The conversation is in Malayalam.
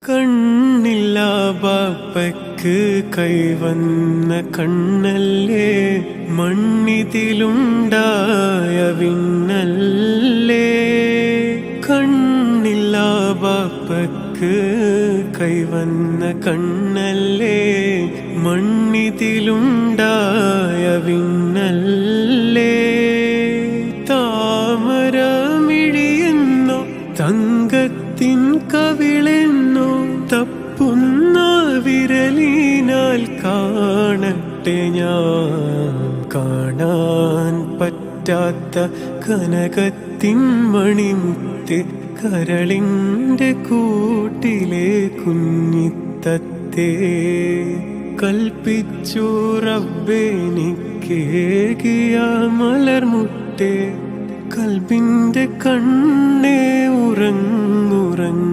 കണ്ണില്ല ബാപ്പയ്ക്ക് കൈവന്ന കണ്ണല്ലേ, മണ്ണിതിലുണ്ടായ വിണ്ണല്ലേ. കണ്ണില്ല ബാപ്പയ്ക്ക് കൈവന്ന കണ്ണല്ലേ, മണ്ണിതിലുണ്ടായ വിണ്ണല്ലേ. താമരമിഴിയെന്നോ തങ്കത്തിൻ കവിളെന്നോ തപ്പുന്ന വിരലിനാൽ കാണട്ടെ ഞാൻ. കാണാൻ പറ്റാത്ത കനകത്തിൻ മണിമുത്ത്, കരളിൻ്റെ കൂട്ടിലെ കുഞ്ഞിത്തത്തേ. കൽപ്പിച്ചു റബ്ബെനിക്കേകിയ മലർമുട്ടേ, കൽബിൻ്റെ കണ്ണേ ഉറങ്ങുറങ്ങ്.